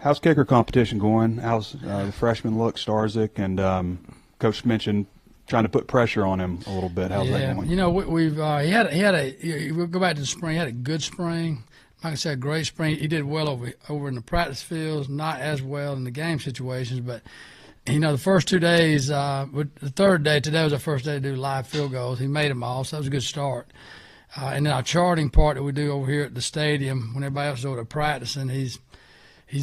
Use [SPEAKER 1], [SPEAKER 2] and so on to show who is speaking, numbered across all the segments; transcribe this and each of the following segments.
[SPEAKER 1] How's kicker competition going? How's the freshman look, Starzik, and Coach mentioned trying to put pressure on him a little bit. How's that going?
[SPEAKER 2] You know, we'll go back to the spring. He had a good spring. Like I said, great spring. He did well over in the practice fields, not as well in the game situations. But, you know, the first 2 days, the third day, today was our first day to do live field goals. He made them all, so that was a good start. And then our charting part that we do over here at the stadium, when everybody else is over there practicing, he's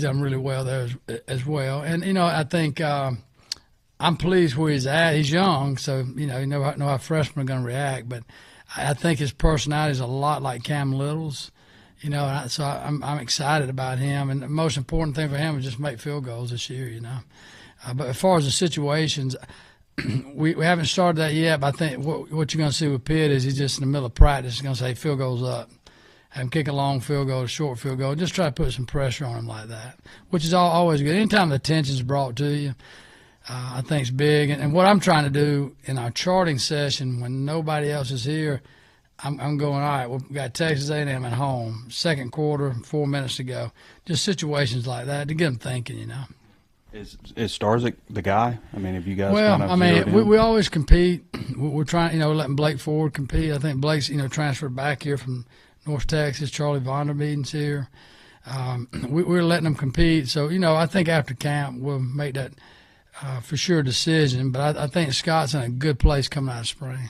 [SPEAKER 2] done really well there as well. And, you know, I think I'm pleased where he's at. He's young, so, you know how freshmen are going to react. But I think his personality is a lot like Cam Little's. You know, so I'm excited about him. And the most important thing for him is just make field goals this year, you know. But as far as the situations, we haven't started that yet. But I think what you're going to see with Pitt is he's just in the middle of practice. He's going to say field goals up. Have him kick a long field goal, a short field goal. Just try to put some pressure on him like that, which is always good. Anytime the attention is brought to you, I think it's big. And what I'm trying to do in our charting session when nobody else is here, I'm going, all right, we've got Texas A&M at home, second quarter, 4 minutes to go. Just situations like that to get them thinking, you know.
[SPEAKER 1] Is Starzik the guy? I mean, have you guys
[SPEAKER 2] we always compete. We're trying, you know, letting Blake Ford compete. I think Blake's, you know, transferred back here from North Texas. Charlie Vondermeeden's here. We're letting them compete. So, you know, I think after camp we'll make that for sure decision. But I think Scott's in a good place coming out of spring.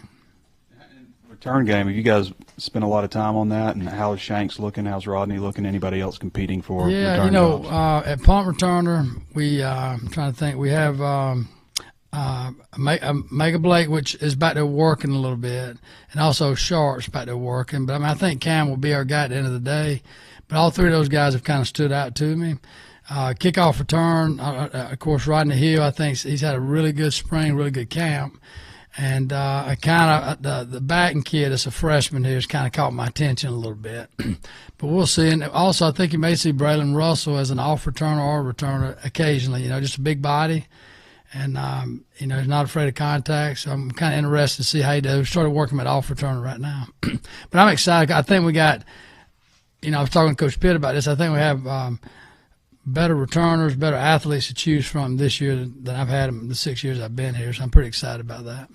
[SPEAKER 1] Return game, have you guys spent a lot of time on that? And how's Shanks looking? How's Rodney looking? Anybody else competing for return
[SPEAKER 2] you know,
[SPEAKER 1] jobs?
[SPEAKER 2] At punt returner, I'm trying to think, we have Mega Blake, which is back there working a little bit, and also Sharp's back there working. But, I mean, I think Cam will be our guy at the end of the day. But all three of those guys have kind of stood out to me. Kickoff return, of course, Rodney Hill, I think he's had a really good spring, really good camp. And I kind of the batting kid that's a freshman here has kind of caught my attention a little bit. But we'll see. And also I think you may see Braylon Russell as an off returner or returner occasionally, you know, just a big body. And, you know, he's not afraid of contact. So I'm kind of interested to see how he does. We started working at off returner right now. But I'm excited. I think we got, you know, I was talking to Coach Pitt about this. I think we have better returners, better athletes to choose from this year than I've had in the 6 years I've been here. So I'm pretty excited about that.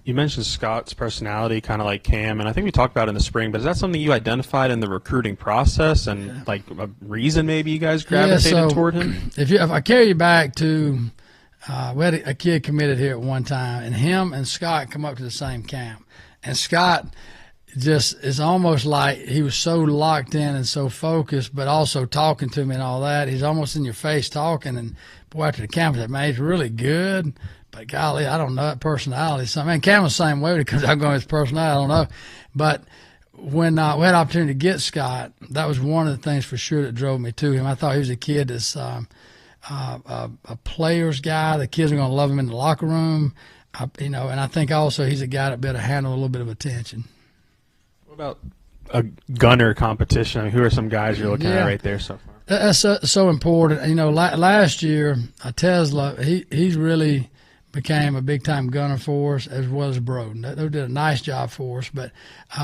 [SPEAKER 3] You mentioned Scott's personality, kind of like Cam, and I think we talked about it in the spring, but is that something you identified in the recruiting process and like a reason maybe you guys gravitated toward him? If
[SPEAKER 2] I carry you back to we had a kid committed here at one time, and him and Scott come up to the same camp. And Scott just is almost like he was so locked in and so focused, but also talking to me and all that. He's almost in your face talking. And boy, after the camp, I said, man, he's really good. But golly, I don't know that personality. So, I mean, Cam was the same way when it comes out going his personality. I don't know. But when we had an opportunity to get Scott, that was one of the things for sure that drove me to him. I thought he was a kid that's a player's guy. The kids are going to love him in the locker room. You know, and I think also he's a guy that better handle a little bit of attention.
[SPEAKER 3] What about a gunner competition? I mean, who are some guys you're looking at right there so far?
[SPEAKER 2] That's so important. You know, last year, Tesla, he's really became a big-time gunner for us, as well as Broden. They did a nice job for us. But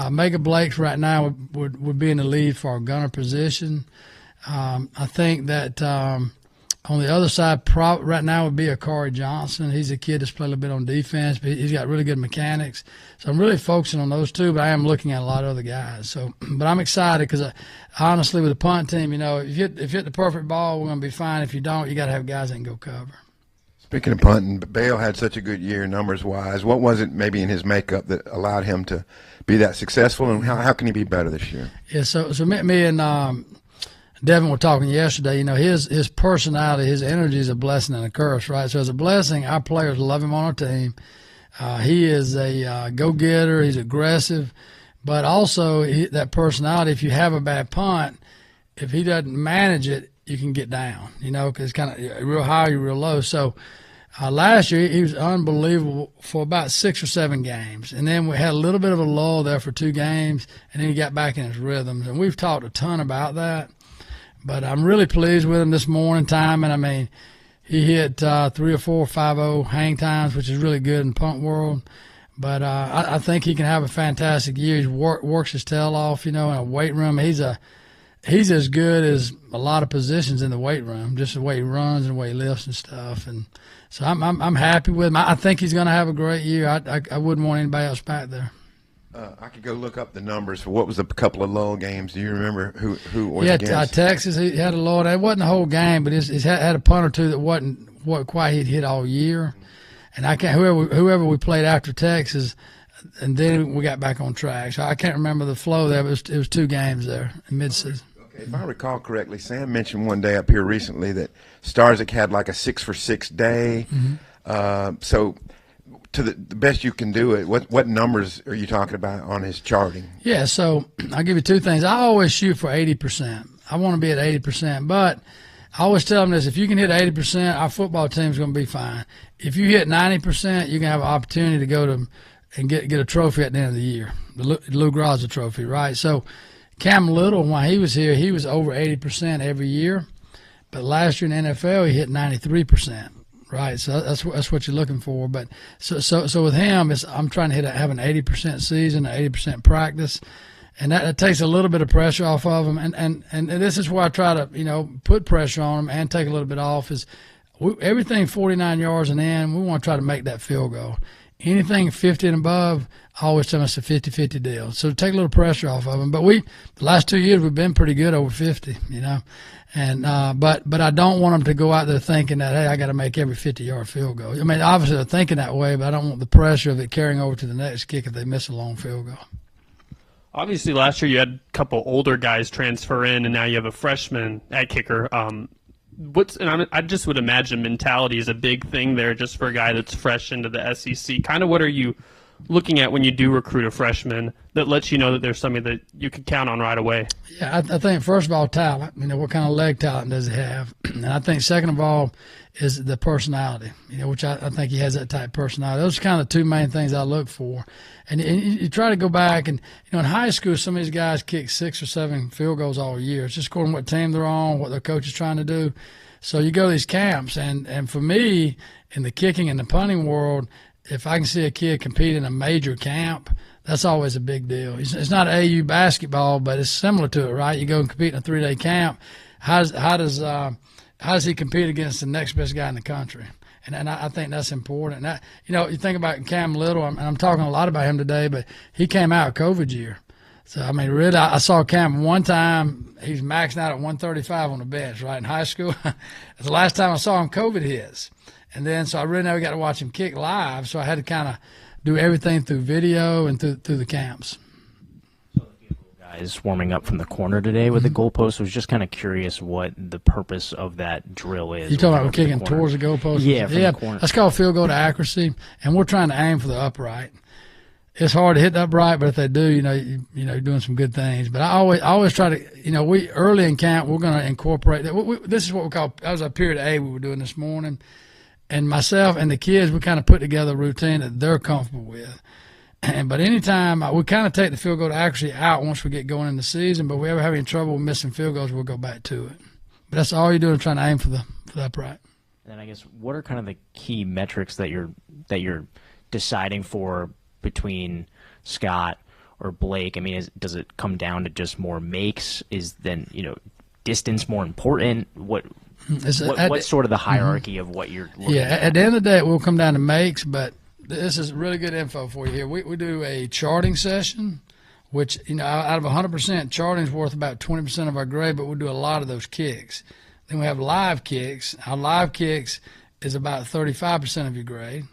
[SPEAKER 2] Mega Blake's right now would be in the lead for our gunner position. I think that on the other side, right now would be Akari Johnson. He's a kid that's played a little bit on defense, but he's got really good mechanics. So I'm really focusing on those two, but I am looking at a lot of other guys. So, but I'm excited because honestly, with the punt team, you know, if you hit the perfect ball, we're going to be fine. If you don't, you got to have guys that can go cover.
[SPEAKER 4] Speaking of punting, Bale had such a good year numbers-wise. What was it maybe in his makeup that allowed him to be that successful, and how can he be better this year?
[SPEAKER 2] Yeah, so me and Devin were talking yesterday. You know, his personality, his energy is a blessing and a curse, right? So as a blessing, our players love him on our team. He is a go-getter. He's aggressive. But also that personality, if you have a bad punt, if he doesn't manage it, you can get down, you know, because it's kind of real high, you're real low. So last year he was unbelievable for about 6 or 7 games. And then we had a little bit of a lull there for 2 games, and then he got back in his rhythms. And we've talked a ton about that. But I'm really pleased with him this morning time. And, I mean, he hit 3 or 4 5-0 hang times, which is really good in punt world. But I think he can have a fantastic year. He works his tail off, you know, in a weight room. He's a he's as good as a lot of positions in the weight room, just the way he runs and the way he lifts and stuff. And so I'm happy with him. I think he's going to have a great year. I wouldn't want anybody else back there.
[SPEAKER 4] I could go look up the numbers for what was a couple of lull games. Do you remember who was against?
[SPEAKER 2] Yeah, Texas. He had a lull. It wasn't the whole game, but he's had a punt or two that wasn't quite he'd hit all year. And I can't whoever we played after Texas, and then we got back on track. So I can't remember the flow there, but it was 2 games there in midseason.
[SPEAKER 4] Okay, if I recall correctly, Sam mentioned one day up here recently that Starzyk had like a 6-for-6 day.
[SPEAKER 2] Mm-hmm.
[SPEAKER 4] So to the best you can do it, what numbers are you talking about on his charting?
[SPEAKER 2] Yeah, so I'll give you 2 things. I always shoot for 80%. I want to be at 80%, but I always tell them this: if you can hit 80%, our football team's going to be fine. If you hit 90%, you can have an opportunity to go to and get a trophy at the end of the year, the Lou Graza trophy, right? So Cam Little, while he was here, he was over 80% every year, but last year in the NFL, he hit 93%. Right, so that's what you're looking for. But so with him, I'm trying to have an 80% season, an 80% practice, and that takes a little bit of pressure off of him. And this is where I try to put pressure on him and take a little bit off. Is everything 49 yards and in, we want to try to make that field goal. Anything 50 and above, I always tell them it's a 50-50 deal. So take a little pressure off of them. But the last 2 years we've been pretty good over 50, And but I don't want them to go out there thinking that, hey, I got to make every 50-yard field goal. I mean, obviously they're thinking that way, but I don't want the pressure of it carrying over to the next kick if they miss a long field goal.
[SPEAKER 5] Obviously, last year you had a couple older guys transfer in, and now you have a freshman at kicker. I just would imagine mentality is a big thing there, just for a guy that's fresh into the SEC. Kind of what are you looking at when you do recruit a freshman that lets you know that there's somebody that you can count on right away?
[SPEAKER 2] Yeah, I think first of all, talent. What kind of leg talent does he have? And I think second of all is the personality. Which I think he has that type of personality. Those are kind of the 2 main things I look for. And you try to go back and in high school, some of these guys kick 6 or 7 field goals all year. It's just according to what team they're on, what their coach is trying to do. So you go to these camps, and for me, in the kicking and the punting world, if I can see a kid compete in a major camp, that's always a big deal. It's not AU basketball, but it's similar to it, right? You go and compete in a 3-day camp. How does he compete against the next best guy in the country? And I think that's important. And you think about Cam Little, and I'm talking a lot about him today, but he came out COVID year. So, I mean, really, I saw Cam one time. He's maxing out at 135 on the bench, right, in high school. That's the last time I saw him COVID hits. And then, so I really never got to watch him kick live, so I had to kind of do everything through video and through the camps.
[SPEAKER 6] So the guys warming up from the corner today with the goalpost. Was just kind of curious what the purpose of that drill is.
[SPEAKER 2] You talking about kicking towards the goalpost?
[SPEAKER 6] Yeah, from the corner.
[SPEAKER 2] That's called field goal to accuracy, and we're trying to aim for the upright. It's hard to hit the upright, but if they do, you're doing some good things. But I always try to, we early in camp, we're going to incorporate that. This is what we call, that was our period A we were doing this morning. And myself and the kids, we kind of put together a routine that they're comfortable with. But anytime we kind of take the field goal to accuracy out once we get going in the season, but if we ever have any trouble with missing field goals, we'll go back to it. But that's all you're doing, trying to aim for the upright.
[SPEAKER 6] And I guess what are kind of the key metrics that you're deciding for between Scott or Blake? I mean, does it come down to just more makes? Is then distance more important? What's sort of the hierarchy of what you're looking at?
[SPEAKER 2] At the end of the day, it will come down to makes, but this is really good info for you here. We do a charting session, which, out of 100%, charting is worth about 20% of our grade, but we do a lot of those kicks. Then we have live kicks. Our live kicks is about 35% of your grade.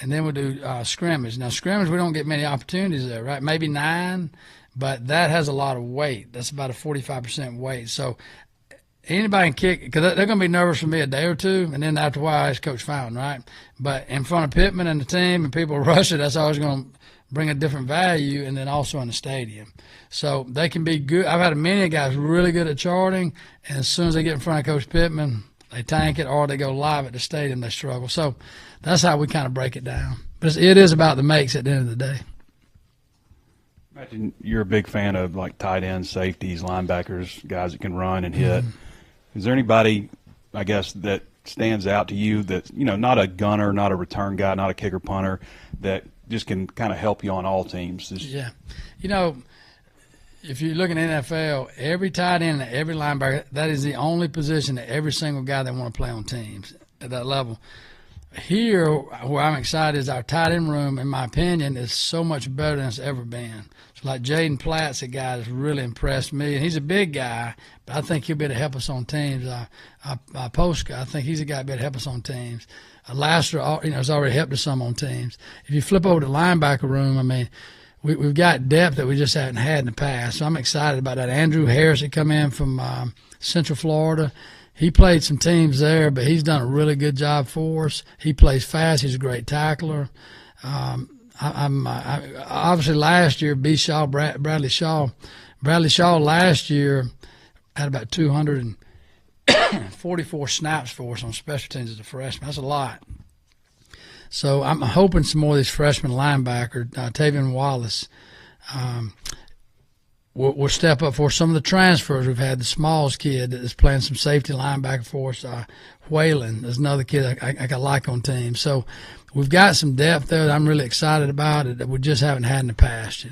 [SPEAKER 2] And then we do scrimmage. Now, scrimmage, we don't get many opportunities there, right? Maybe 9, but that has a lot of weight. That's about a 45% weight. So anybody can kick, because they're going to be nervous for me a day or two, and then after a while, it's Coach Fountain, right? But in front of Pittman and the team and people rush it, that's always going to bring a different value, and then also in the stadium. So they can be good. I've had many guys really good at charting, and as soon as they get in front of Coach Pittman, they tank it, or they go live at the stadium, they struggle. So that's how we kind of break it down. But it is about the makes at the end of the day.
[SPEAKER 1] Imagine you're a big fan of like tight ends, safeties, linebackers, guys that can run and hit. Is there anybody, I guess, that stands out to you that's, not a gunner, not a return guy, not a kicker punter, that just can kind of help you on all teams?
[SPEAKER 2] Yeah. if you look at the NFL, every tight end and every linebacker, that is the only position that every single guy that want to play on teams at that level. Here, where I'm excited is our tight end room, in my opinion, is so much better than it's ever been. So like Jaden Platt's a guy that's really impressed me, and he's a big guy, but I think he'll be able to help us on teams. Postka, I think he's a guy that will help us on teams. Laster, has already helped us some on teams. If you flip over to the linebacker room, I mean, we've got depth that we just haven't had in the past. So I'm excited about that. Andrew Harris had come in from Central Florida. He played some teams there, but he's done a really good job for us. He plays fast. He's a great tackler. Obviously last year, Bradley Shaw last year had about 244 snaps for us on special teams as a freshman. That's a lot. So I'm hoping some more of these freshman linebackers, Tavian Wallace, will step up for some of the transfers we've had. The Smalls kid that is playing some safety linebacker for us. Whalen is another kid I like on teams. So we've got some depth there that I'm really excited about it that we just haven't had in the past,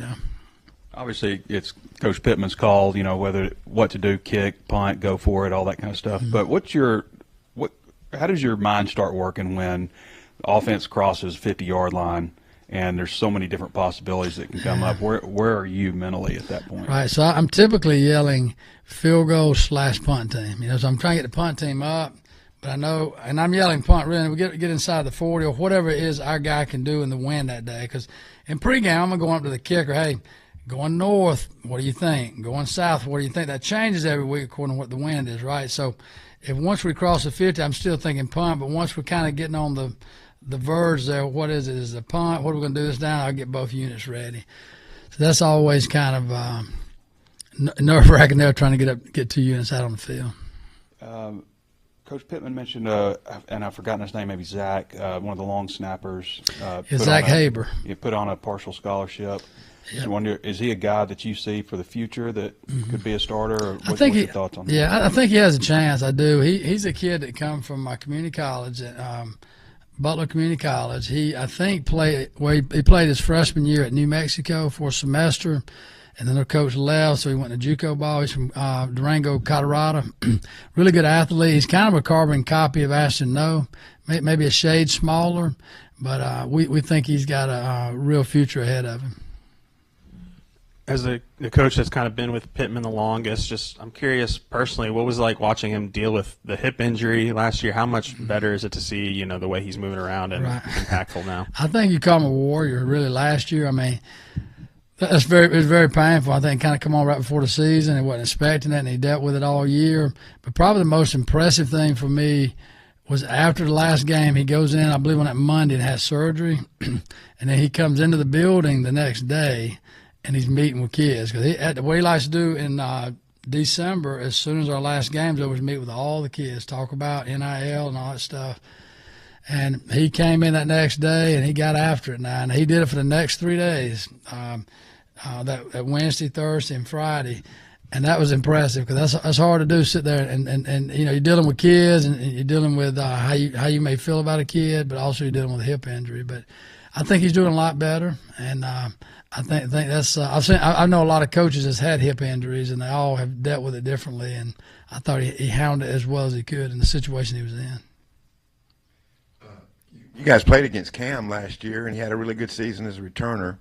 [SPEAKER 1] Obviously, it's Coach Pittman's call, what to do, kick, punt, go for it, all that kind of stuff.
[SPEAKER 2] Mm-hmm.
[SPEAKER 1] But how does your mind start working when the offense crosses 50-yard line and there's so many different possibilities that can come up? Where are you mentally at that point?
[SPEAKER 2] Right, so I'm typically yelling field goal / punt team. So I'm trying to get the punt team up, but I know, and I'm yelling punt really. We get inside the 40 or whatever it is our guy can do in the wind that day. Because in pregame, I'm going to go up to the kicker, hey, going north, what do you think? Going south, what do you think? That changes every week according to what the wind is, right? So if once we cross the 50, I'm still thinking punt, but once we're kind of getting on the verge there, what is it? Is it a punt? What are we going to do this down? I'll get both units ready. So that's always kind of nerve-wracking there, trying to get two units out on the field.
[SPEAKER 1] Coach Pittman mentioned, and I've forgotten his name, maybe Zach, one of the long snappers.
[SPEAKER 2] Zach Haber.
[SPEAKER 1] You put on a partial scholarship.
[SPEAKER 2] Yep.
[SPEAKER 1] I wonder, is he a guy that you see for the future that could be a starter? Or what's your thoughts on that?
[SPEAKER 2] Yeah, I think he has a chance. I do. He's a kid that comes from my community college, Butler Community College. He played his freshman year at New Mexico for a semester, and then their coach left, so he went to JUCO ball. He's from Durango, Colorado. Really good athlete. He's kind of a carbon copy of Ashton Noe, maybe a shade smaller, but we think he's got a real future ahead of him.
[SPEAKER 3] As the coach that's kind of been with Pittman the longest, I'm curious personally, what was it like watching him deal with the hip injury last year? How much better is it to see, the way he's moving around and impactful now?
[SPEAKER 2] I think you call him a warrior, really, last year. I mean, it was very painful. I think kind of come on right before the season. He wasn't expecting it, and he dealt with it all year. But probably the most impressive thing for me was after the last game, he goes in, I believe, on that Monday and has surgery. And then he comes into the building the next day, and he's meeting with kids. Because what he likes to do in December, as soon as our last game's over, is meet with all the kids, talk about NIL and all that stuff. And he came in that next day, and he got after it now. And he did it for the next 3 days, that Wednesday, Thursday, and Friday. And that was impressive because that's hard to do, sit there and you're dealing with kids and you're dealing with how you may feel about a kid, but also you're dealing with a hip injury. But I think he's doing a lot better, and I think that's I know a lot of coaches that's had hip injuries, and they all have dealt with it differently. And I thought he handled it as well as he could in the situation he was in.
[SPEAKER 4] You guys played against Cam last year, and he had a really good season as a returner.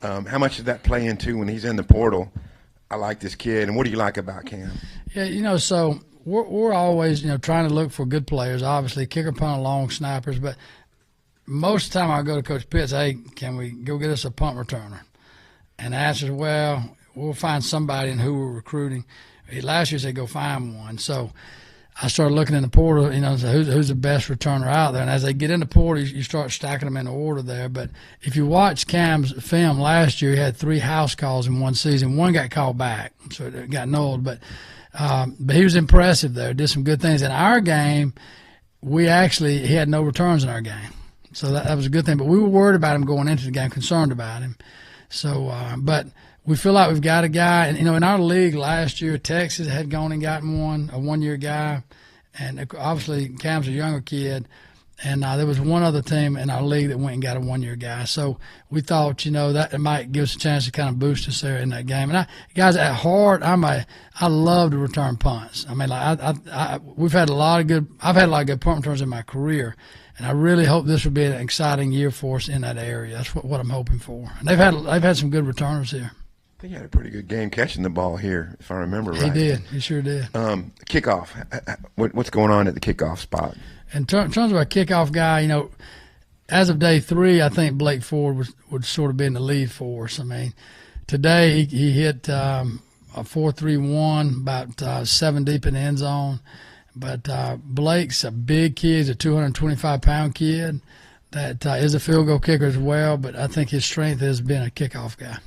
[SPEAKER 4] How much did that play into when he's in the portal? I like this kid, and what do you like about Cam?
[SPEAKER 2] Yeah, so we're always trying to look for good players. Obviously, kicker, punter, long snipers, but most of the time I go to Coach Pitts, hey, can we go get us a punt returner? And the answer is, well, we'll find somebody in who we're recruiting. Last year, he said, go find one. So I started looking in the portal, so who's the best returner out there. And as they get in the portal, you start stacking them in order there. But if you watch Cam's film last year, he had 3 house calls in one season. One got called back, so it got nulled. But he was impressive there, did some good things. In our game, he had no returns in our game. So that was a good thing. But we were worried about him going into the game, concerned about him. So, but we feel like we've got a guy. And, in our league last year, Texas had gone and gotten a one-year guy. And obviously Cam's a younger kid. And there was one other team in our league that went and got a 1-year guy. So we thought, that it might give us a chance to kind of boost us there in that game. And guys, at heart, I love to return punts. I mean, we've had I've had a lot of good punt returns in my career, and I really hope this will be an exciting year for us in that area. That's what I'm hoping for. And they've had some good returners here.
[SPEAKER 4] I think he had a pretty good game catching the ball here, if I remember right.
[SPEAKER 2] He did. He sure did.
[SPEAKER 4] Kickoff. What's going on at the kickoff spot?
[SPEAKER 2] In terms of a kickoff guy, as of day 3, I think Blake Ford would sort of be in the lead for us. I mean, today he hit a 4.31, about 7 deep in the end zone. But Blake's a big kid. He's a 225-pound kid that is a field goal kicker as well. But I think his strength has been a kickoff guy.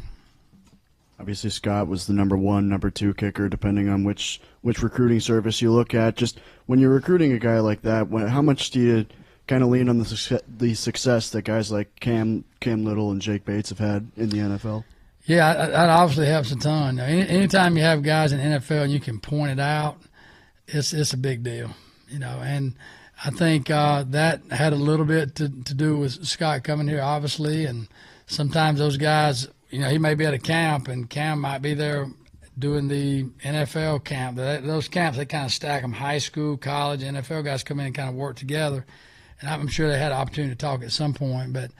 [SPEAKER 7] Obviously, Scott was the number 1, number 2 kicker, depending on which recruiting service you look at. Just when you're recruiting a guy like that, how much do you kind of lean on the success that guys like Cam Little and Jake Bates have had in the NFL?
[SPEAKER 2] Yeah, that obviously helps a ton. Anytime you have guys in the NFL and you can point it out, it's a big deal, And I think that had a little bit to do with Scott coming here, obviously, and sometimes those guys – he may be at a camp, and Cam might be there doing the NFL camp. Those camps, they kind of stack them: high school, college, NFL guys come in and kind of work together. And I'm sure they had an opportunity to talk at some point, but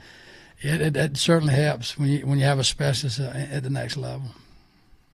[SPEAKER 2] it certainly helps when you have a specialist at the next level.